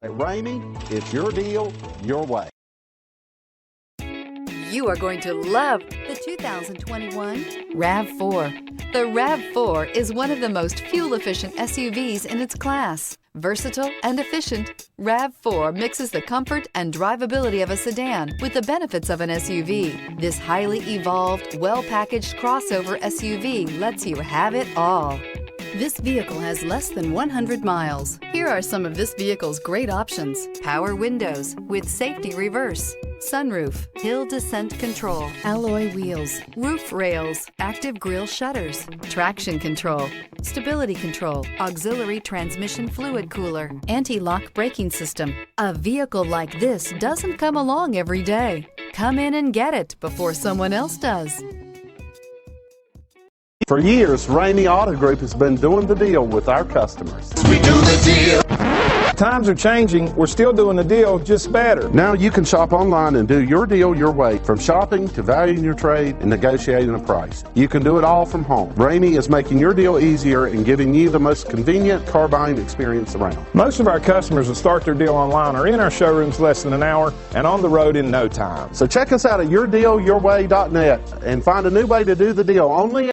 At Ramey, it's your deal, your way. You are going to love the 2021 RAV4. The RAV4 is one of the most fuel-efficient SUVs in its class. Versatile and efficient, RAV4 mixes the comfort and drivability of a sedan with the benefits of an SUV. This highly evolved, well-packaged crossover SUV lets you have it all. This vehicle has less than 100 miles. Here are some of this vehicle's great options: power windows with safety reverse, sunroof, hill descent control, alloy wheels, roof rails, active grille shutters, traction control, stability control, auxiliary transmission fluid cooler, anti-lock braking system. A vehicle like this doesn't come along every day. Come in and get it before someone else does. For years, Ramey Auto Group has been doing the deal with our customers. We do the deal. Times are changing. We're still doing the deal, just better. Now you can shop online and do your deal your way, from shopping to valuing your trade and negotiating a price. You can do it all from home. Ramey is making your deal easier and giving you the most convenient car buying experience around. Most of our customers that start their deal online are in our showrooms less than an hour and on the road in no time. So check us out at yourdealyourway.net and find a new way to do the deal only